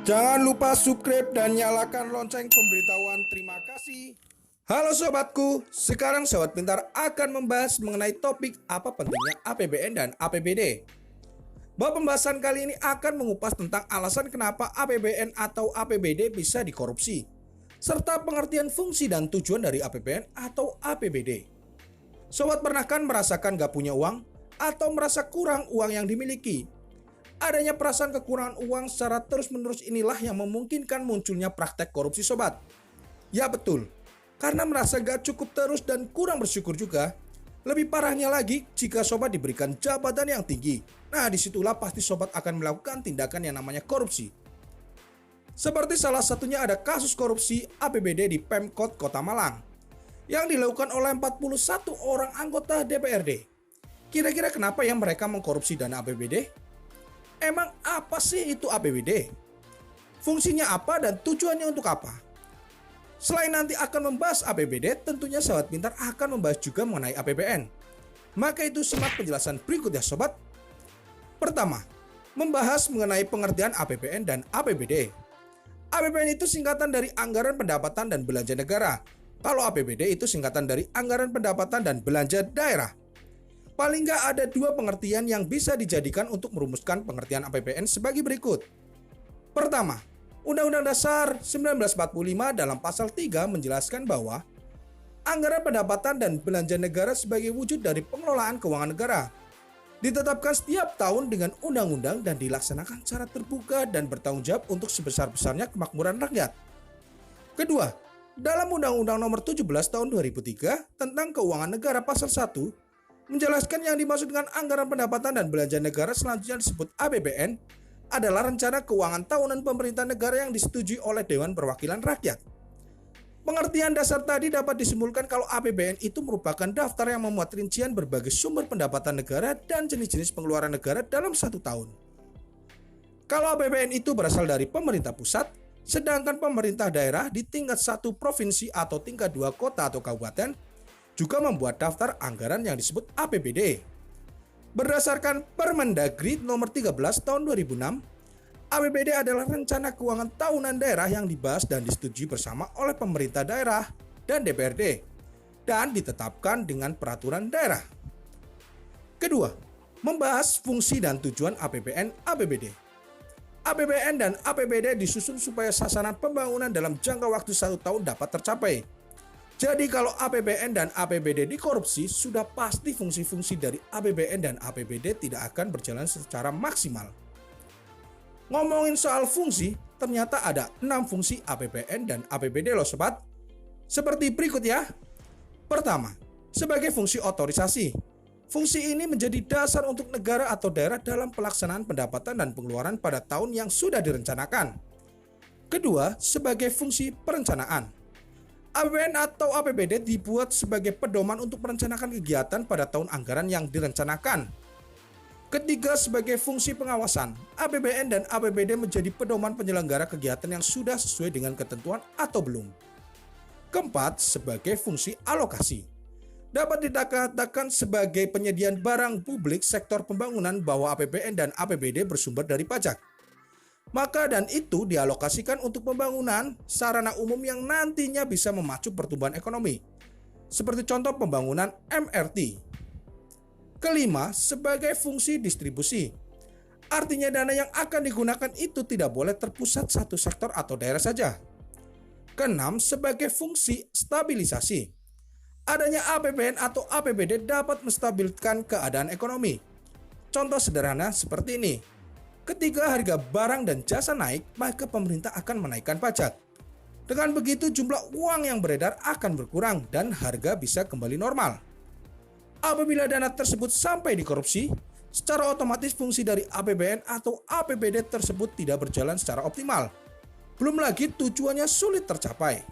Jangan lupa subscribe dan nyalakan lonceng pemberitahuan. Terima kasih. Halo sobatku, sekarang Sobat Pintar akan membahas mengenai topik apa pentingnya APBN dan APBD. Bahwa pembahasan kali ini akan mengupas tentang alasan kenapa APBN atau APBD bisa dikorupsi, serta pengertian fungsi dan tujuan dari APBN atau APBD. Sobat pernah kan merasakan gak punya uang atau merasa kurang uang yang dimiliki? Adanya perasaan kekurangan uang secara terus-menerus inilah yang memungkinkan munculnya praktek korupsi sobat. Ya betul, karena merasa gak cukup terus dan kurang bersyukur juga. Lebih parahnya lagi jika sobat diberikan jabatan yang tinggi. Nah disitulah pasti sobat akan melakukan tindakan yang namanya korupsi. Seperti salah satunya ada kasus korupsi APBD di Pemkot Kota Malang yang dilakukan oleh 41 orang anggota DPRD. Kira-kira kenapa ya mereka mengkorupsi dana APBD? Emang apa sih itu APBD? Fungsinya apa dan tujuannya untuk apa? Selain nanti akan membahas APBD, tentunya Sobat Pintar akan membahas juga mengenai APBN. Maka itu simak penjelasan berikut ya sobat. Pertama, membahas mengenai pengertian APBN dan APBD. APBN itu singkatan dari Anggaran Pendapatan dan Belanja Negara. Kalau APBD itu singkatan dari Anggaran Pendapatan dan Belanja Daerah. Paling nggak ada dua pengertian yang bisa dijadikan untuk merumuskan pengertian APBN sebagai berikut. Pertama, Undang-Undang Dasar 1945 dalam pasal 3 menjelaskan bahwa anggaran pendapatan dan belanja negara sebagai wujud dari pengelolaan keuangan negara ditetapkan setiap tahun dengan undang-undang dan dilaksanakan secara terbuka dan bertanggung jawab untuk sebesar-besarnya kemakmuran rakyat. Kedua, dalam Undang-Undang Nomor 17 Tahun 2003 tentang Keuangan Negara pasal 1 menjelaskan yang dimaksud dengan anggaran pendapatan dan belanja negara selanjutnya disebut APBN adalah rencana keuangan tahunan pemerintah negara yang disetujui oleh Dewan Perwakilan Rakyat. Pengertian dasar tadi dapat disimpulkan kalau APBN itu merupakan daftar yang memuat rincian berbagai sumber pendapatan negara dan jenis-jenis pengeluaran negara dalam satu tahun. Kalau APBN itu berasal dari pemerintah pusat, sedangkan pemerintah daerah di tingkat 1 provinsi atau tingkat 2 kota atau kabupaten juga membuat daftar anggaran yang disebut APBD. Berdasarkan Permendagri nomor 13 tahun 2006, APBD adalah rencana keuangan tahunan daerah yang dibahas dan disetujui bersama oleh pemerintah daerah dan DPRD dan ditetapkan dengan peraturan daerah. Kedua, membahas fungsi dan tujuan APBN APBD. APBN dan APBD disusun supaya sasaran pembangunan dalam jangka waktu 1 tahun dapat tercapai. Jadi kalau APBN dan APBD dikorupsi, sudah pasti fungsi-fungsi dari APBN dan APBD tidak akan berjalan secara maksimal. Ngomongin soal fungsi, ternyata ada 6 fungsi APBN dan APBD loh sobat. Seperti berikut ya. Pertama, sebagai fungsi otorisasi. Fungsi ini menjadi dasar untuk negara atau daerah dalam pelaksanaan pendapatan dan pengeluaran pada tahun yang sudah direncanakan. Kedua, sebagai fungsi perencanaan. APBN atau APBD dibuat sebagai pedoman untuk merencanakan kegiatan pada tahun anggaran yang direncanakan. Ketiga, sebagai fungsi pengawasan. APBN dan APBD menjadi pedoman penyelenggara kegiatan yang sudah sesuai dengan ketentuan atau belum. Keempat, sebagai fungsi alokasi. Dapat dikatakan sebagai penyediaan barang publik sektor pembangunan bahwa APBN dan APBD bersumber dari pajak. Maka dan itu dialokasikan untuk pembangunan sarana umum yang nantinya bisa memacu pertumbuhan ekonomi. Seperti contoh pembangunan MRT. Kelima, sebagai fungsi distribusi. Artinya dana yang akan digunakan itu tidak boleh terpusat satu sektor atau daerah saja. Keenam, sebagai fungsi stabilisasi. Adanya APBN atau APBD dapat menstabilkan keadaan ekonomi. Contoh sederhana seperti ini. Ketika harga barang dan jasa naik, maka pemerintah akan menaikkan pajak. Dengan begitu jumlah uang yang beredar akan berkurang dan harga bisa kembali normal. Apabila dana tersebut sampai dikorupsi, secara otomatis fungsi dari APBN atau APBD tersebut tidak berjalan secara optimal. Belum lagi tujuannya sulit tercapai.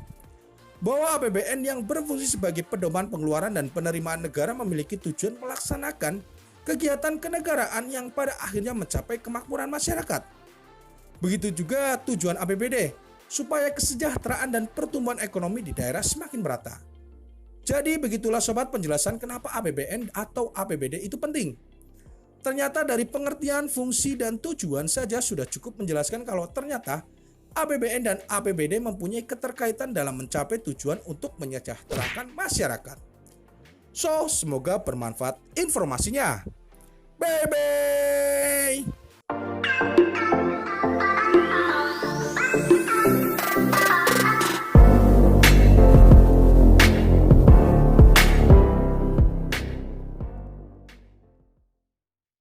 Bahwa APBN yang berfungsi sebagai pedoman pengeluaran dan penerimaan negara memiliki tujuan melaksanakan kegiatan kenegaraan yang pada akhirnya mencapai kemakmuran masyarakat. Begitu juga tujuan APBD, supaya kesejahteraan dan pertumbuhan ekonomi di daerah semakin merata. Jadi begitulah sobat penjelasan kenapa APBN atau APBD itu penting. Ternyata dari pengertian fungsi dan tujuan saja sudah cukup menjelaskan kalau ternyata APBN dan APBD mempunyai keterkaitan dalam mencapai tujuan untuk menyejahterakan masyarakat. So, semoga bermanfaat informasinya. Bebe!